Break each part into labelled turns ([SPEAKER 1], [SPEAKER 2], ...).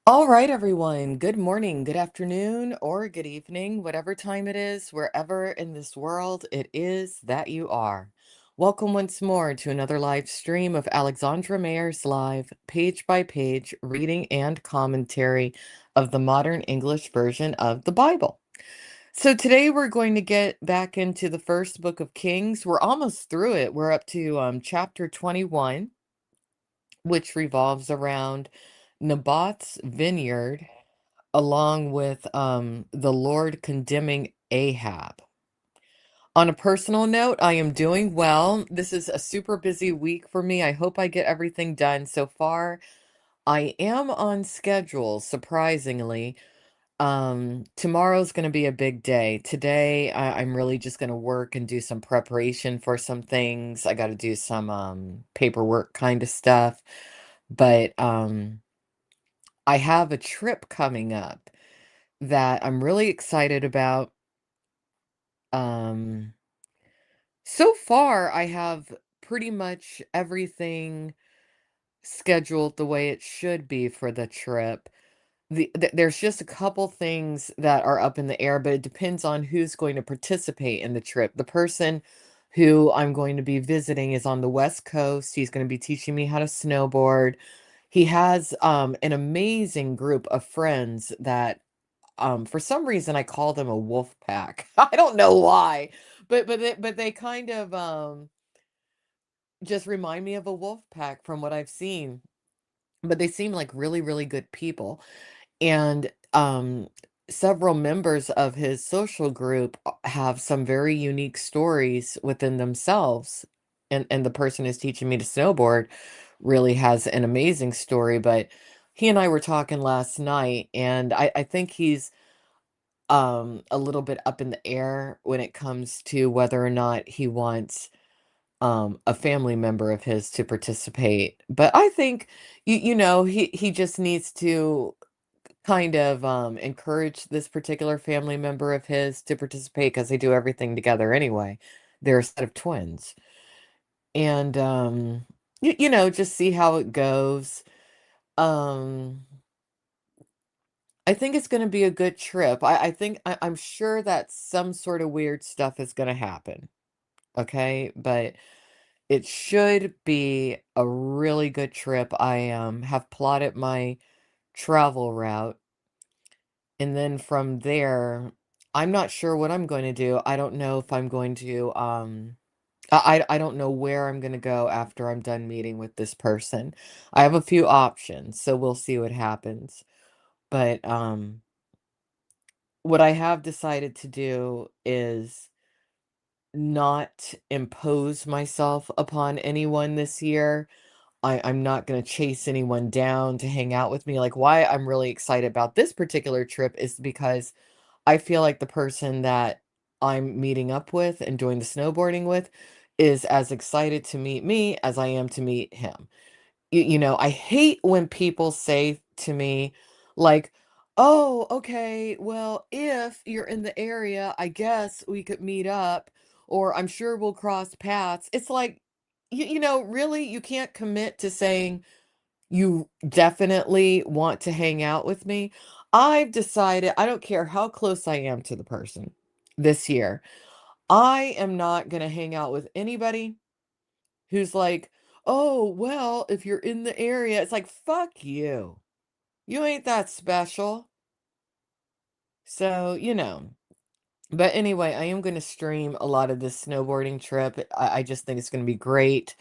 [SPEAKER 1] All right, everyone. Good morning, good afternoon, or good evening, whatever time it is, wherever in this world it is that you are. Welcome once more to another live stream of Alexandra Mayers Live, page by page reading and commentary of the modern English version of the Bible. So today we're going to get back into the first book of Kings. We're almost through it. We're up to chapter 21, which revolves around Naboth's vineyard along with the Lord condemning Ahab. On a personal note, I am doing well. This is a super busy week for me. I hope I get everything done. So far, I am on schedule, surprisingly. Tomorrow's going to be a big day. Today, I'm really just going to work and do some preparation for some things. I got to do some paperwork kind of stuff. But I have a trip coming up that I'm really excited about. Um, so far, I have pretty much everything scheduled the way it should be for the trip. There's just a couple things that are up in the air, but it depends on who's going to participate in the trip. The person who I'm going to be visiting is on the West Coast. He's going to be teaching me how to snowboard. He has an amazing group of friends that for some reason I call them a wolf pack. I don't know why, but they kind of just remind me of a wolf pack from what I've seen. But they seem like really, really good people. And several members of his social group have some very unique stories within themselves. And the person who's teaching me to snowboard really has an amazing story. But he and I were talking last night, and I think he's a little bit up in the air when it comes to whether or not he wants a family member of his to participate. But I think he just needs to kind of encourage this particular family member of his to participate because they do everything together anyway. They're a set of twins. And just see how it goes. um I think it's gonna be a good trip. I'm sure that some sort of weird stuff is gonna happen, okay? But it should be a really good trip. I, have plotted my travel route, and then from there, I'm not sure what I'm going to do. I don't know if I'm going to, I don't know where I'm gonna go after I'm done meeting with this person. I have a few options, so we'll see what happens. But, what I have decided to do is not impose myself upon anyone this year. I'm not going to chase anyone down to hang out with me. Like, why I'm really excited about this particular trip is because I feel like the person that I'm meeting up with and doing the snowboarding with is as excited to meet me as I am to meet him. I hate when people say to me, like, oh, okay, well, if you're in the area, I guess we could meet up, or I'm sure we'll cross paths. It's like, really, you can't commit to saying you definitely want to hang out with me. I've decided, I don't care how close I am to the person this year, I am not going to hang out with anybody who's like, "Oh, well, if you're in the area," it's like, "Fuck you. You ain't that special." So, But anyway, I am gonna stream a lot of this snowboarding trip. I just think it's gonna be great.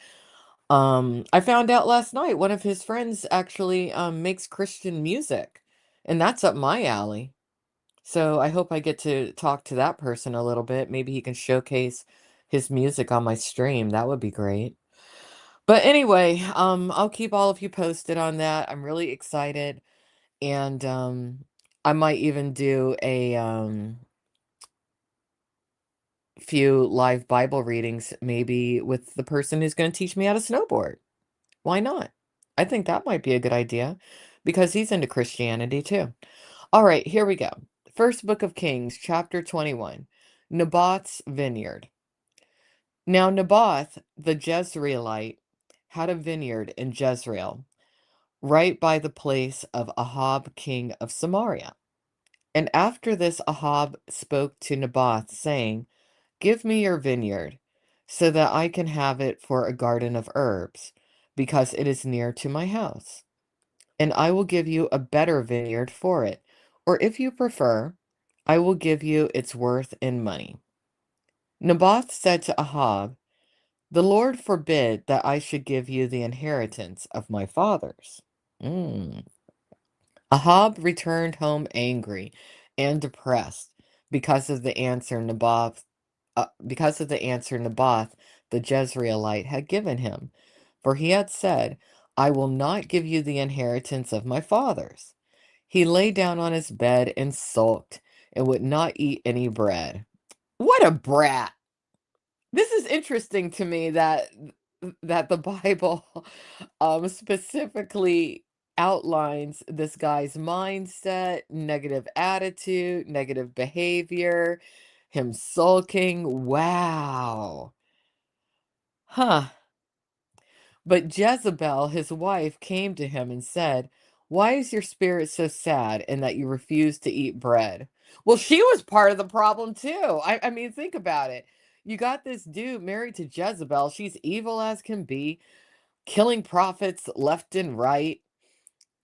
[SPEAKER 1] I found out last night one of his friends actually makes Christian music, and that's up my alley. So I hope I get to talk to that person a little bit. Maybe he can showcase his music on my stream. That would be great. But anyway, I'll keep all of you posted on that. I'm really excited, and I might even do a few live Bible readings, maybe with the person who's going to teach me how to snowboard. Why not? I think that might be a good idea because he's into Christianity too. All right, here we go. First book of Kings, chapter 21, Naboth's vineyard. Now Naboth the Jezreelite had a vineyard in Jezreel, right by the place of Ahab, king of Samaria. And after this, Ahab spoke to Naboth, saying, give me your vineyard, so that I can have it for a garden of herbs, because it is near to my house. And I will give you a better vineyard for it. Or if you prefer, I will give you its worth in money. Naboth said to Ahab, the Lord forbid that I should give you the inheritance of my fathers. Mm. Ahab returned home angry and depressed because of the answer Naboth the Jezreelite had given him. For he had said, I will not give you the inheritance of my fathers. He lay down on his bed and sulked and would not eat any bread. What a brat! This is interesting to me that the Bible specifically outlines this guy's mindset, negative attitude, negative behavior, him sulking. Wow. Huh. But Jezebel, his wife, came to him and said, why is your spirit so sad in that you refuse to eat bread? Well, she was part of the problem too. I mean, think about it. You got this dude married to Jezebel. She's evil as can be, killing prophets left and right.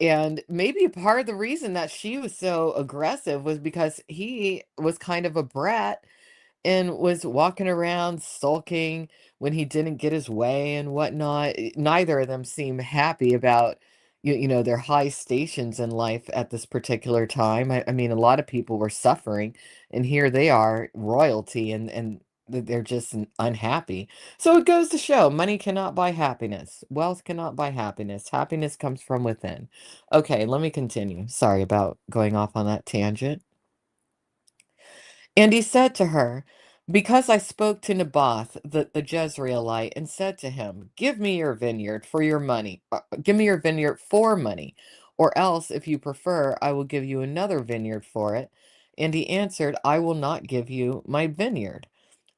[SPEAKER 1] And maybe part of the reason that she was so aggressive was because he was kind of a brat and was walking around sulking when he didn't get his way and whatnot. Neither of them seem happy about their high stations in life at this particular time. I mean, a lot of people were suffering, and here they are, royalty, and they're just unhappy. So it goes to show money cannot buy happiness. Wealth cannot buy happiness. Happiness comes from within. Okay, let me continue. Sorry about going off on that tangent. And he said to her, because I spoke to Naboth the Jezreelite and said to him, give me your vineyard for your money, give me your vineyard for money, or else, if you prefer, I will give you another vineyard for it. And he answered, I will not give you my vineyard.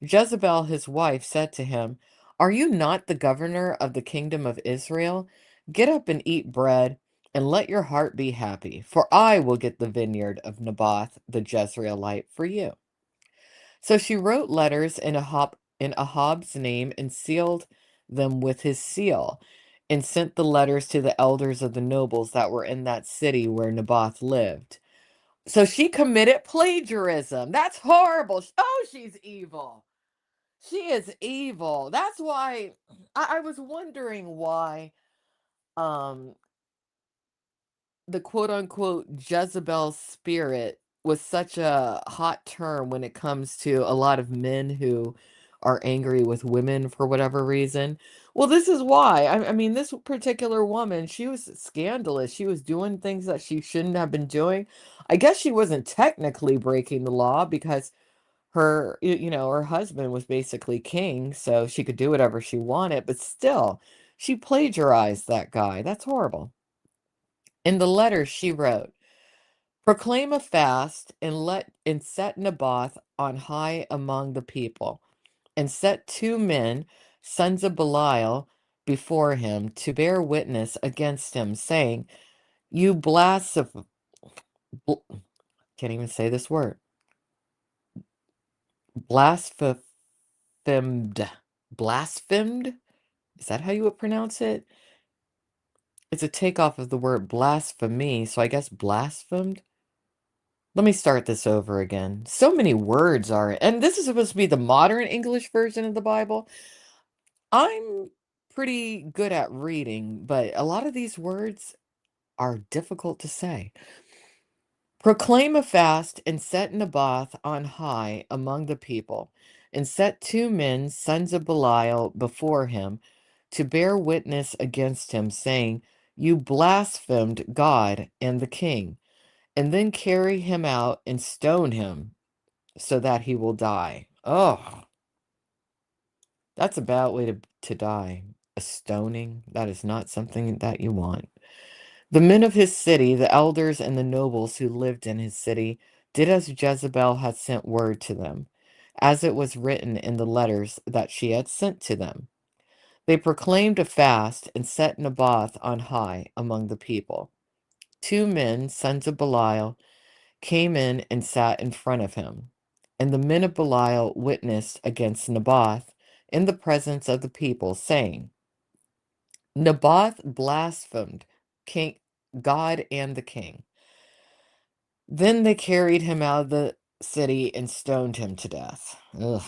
[SPEAKER 1] Jezebel, his wife, said to him, are you not the governor of the kingdom of Israel? Get up and eat bread, and let your heart be happy, for I will get the vineyard of Naboth the Jezreelite for you. So she wrote letters in Ahab's name and sealed them with his seal, and sent the letters to the elders of the nobles that were in that city where Naboth lived. So she committed plagiarism. That's horrible. Oh, she's evil. She is evil. That's why I was wondering why um the quote unquote Jezebel spirit was such a hot term when it comes to a lot of men who are angry with women for whatever reason. Well, this is why. I mean, this particular woman, she was scandalous. She was doing things that she shouldn't have been doing. I guess she wasn't technically breaking the law because her husband was basically king, so she could do whatever she wanted, but still, she plagiarized that guy. That's horrible. In the letter she wrote, proclaim a fast and set Naboth on high among the people, and set two men, sons of Belial, before him to bear witness against him, saying, you can't even say this word, blasphemed, blasphemed? Is that how you would pronounce it? It's a takeoff of the word blasphemy, so I guess blasphemed. Let me start this over again. So many words are, and this is supposed to be the modern English version of the Bible. I'm pretty good at reading, but a lot of these words are difficult to say. Proclaim a fast and set Naboth on high among the people, and set two men, sons of Belial, before him to bear witness against him, saying, you blasphemed God and the king, and then carry him out and stone him so that he will die. Oh, that's a bad way to die. A stoning, that is not something that you want. The men of his city, the elders and the nobles who lived in his city, did as Jezebel had sent word to them, as it was written in the letters that she had sent to them. They proclaimed a fast and set Naboth on high among the people. Two men, sons of Belial, came in and sat in front of him. And the men of Belial witnessed against Naboth in the presence of the people, saying, Naboth blasphemed king, God and the king. Then they carried him out of the city and stoned him to death. Ugh.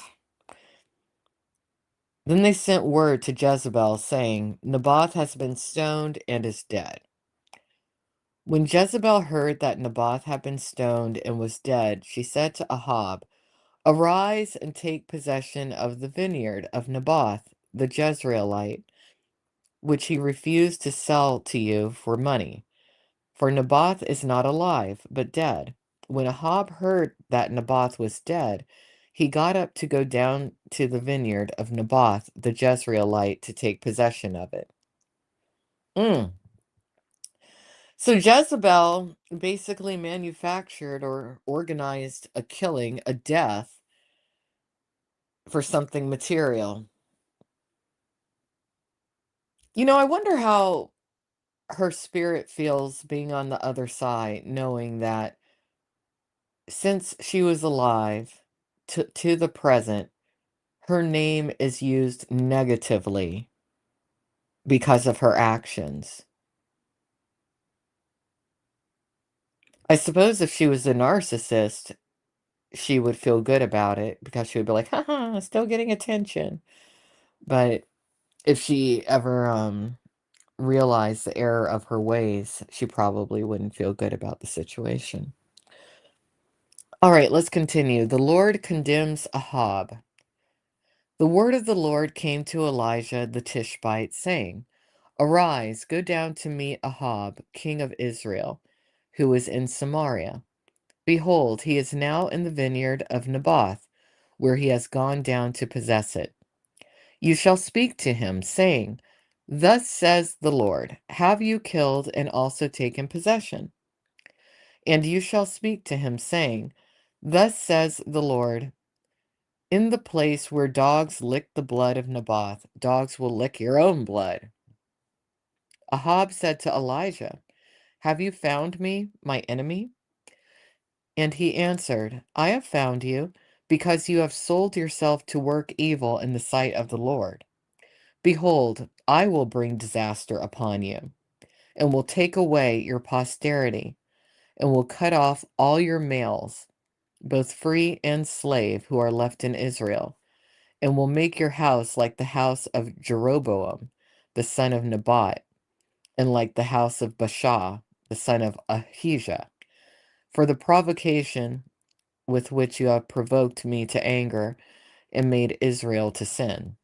[SPEAKER 1] Then they sent word to Jezebel, saying, Naboth has been stoned and is dead. When Jezebel heard that Naboth had been stoned and was dead, she said to Ahab, Arise and take possession of the vineyard of Naboth the Jezreelite, which he refused to sell to you for money. For Naboth is not alive, but dead. When Ahab heard that Naboth was dead, he got up to go down to the vineyard of Naboth the Jezreelite to take possession of it. Mm. So Jezebel basically manufactured or organized a killing, a death, for something material. I wonder how her spirit feels being on the other side, knowing that since she was alive to the present, her name is used negatively because of her actions. I suppose if she was a narcissist, she would feel good about it because she would be like, haha, still getting attention. But if she ever realized the error of her ways, she probably wouldn't feel good about the situation. All right, let's continue. The Lord condemns Ahab. The word of the Lord came to Elijah the Tishbite, saying, Arise, go down to meet Ahab, king of Israel, who is in Samaria. Behold, he is now in the vineyard of Naboth, where he has gone down to possess it. You shall speak to him, saying, Thus says the Lord, Have you killed and also taken possession? And you shall speak to him, saying, Thus says the Lord, In the place where dogs lick the blood of Naboth, dogs will lick your own blood. Ahab said to Elijah, Have you found me, my enemy? And he answered, I have found you, because you have sold yourself to work evil in the sight of the Lord. Behold, I will bring disaster upon you, and will take away your posterity, and will cut off all your males, both free and slave, who are left in Israel, and will make your house like the house of Jeroboam, the son of Nebat, and like the house of Baasha, the son of Ahijah. For the provocation with which you have provoked me to anger and made Israel to sin.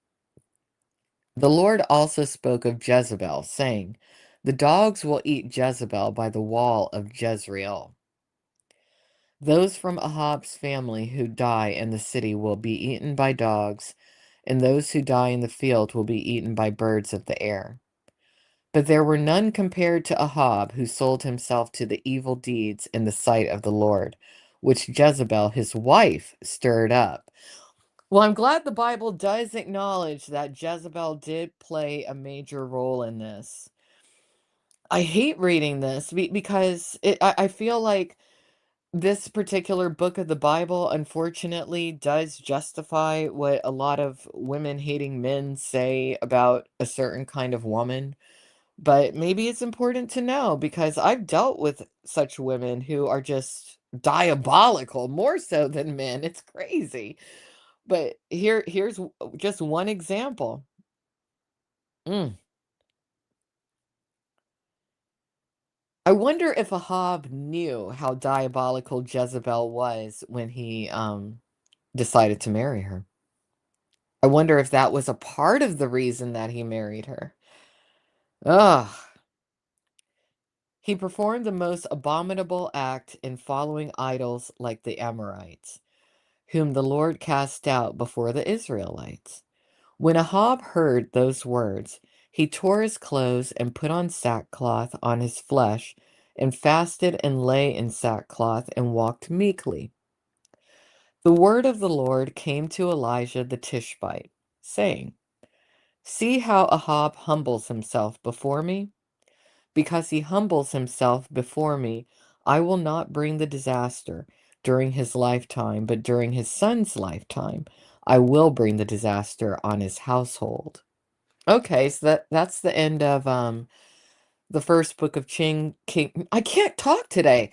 [SPEAKER 1] The Lord also spoke of Jezebel, saying, The dogs will eat Jezebel by the wall of Jezreel. Those from Ahab's family who die in the city will be eaten by dogs, and those who die in the field will be eaten by birds of the air. But there were none compared to Ahab, who sold himself to the evil deeds in the sight of the Lord, which Jezebel, his wife, stirred up. Well, I'm glad the Bible does acknowledge that Jezebel did play a major role in this. I hate reading this because I feel like this particular book of the Bible, unfortunately, does justify what a lot of women hating men say about a certain kind of woman. But maybe it's important to know because I've dealt with such women who are just diabolical, more so than men. It's crazy. But here's just one example. Mm. I wonder if Ahab knew how diabolical Jezebel was when he decided to marry her. I wonder if that was a part of the reason that he married her. Ugh. He performed the most abominable act in following idols like the Amorites, whom the Lord cast out before the Israelites. When Ahab heard those words, he tore his clothes and put on sackcloth on his flesh, and fasted and lay in sackcloth and walked meekly. The word of the Lord came to Elijah the Tishbite, saying, See how Ahab humbles himself before me? Because he humbles himself before me, I will not bring the disaster during his lifetime, but during his son's lifetime, I will bring the disaster on his household. Okay, so that's the end of the first book of King. I can't talk today.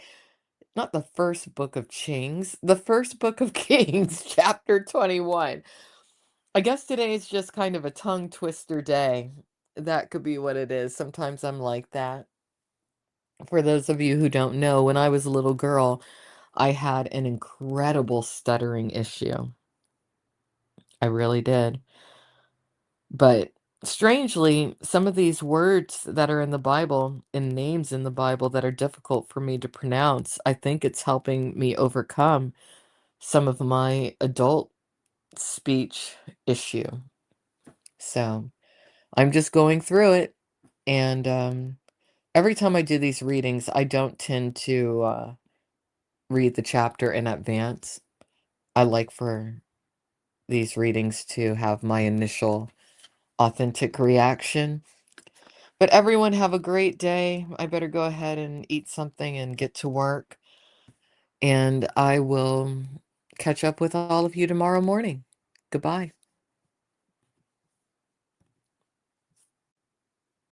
[SPEAKER 1] Not the first book of Kings, the first book of Kings, chapter 21. I guess today is just kind of a tongue twister day. That could be what it is. Sometimes I'm like that. For those of you who don't know, when I was a little girl, I had an incredible stuttering issue. I really did. But strangely, some of these words that are in the Bible and names in the Bible that are difficult for me to pronounce, I think it's helping me overcome some of my adult speech issue. So I'm just going through it. And every time I do these readings, I don't tend to read the chapter in advance. I like for these readings to have my initial authentic reaction. But everyone have a great day. I better go ahead and eat something and get to work. And I will catch up with all of you tomorrow morning. Goodbye.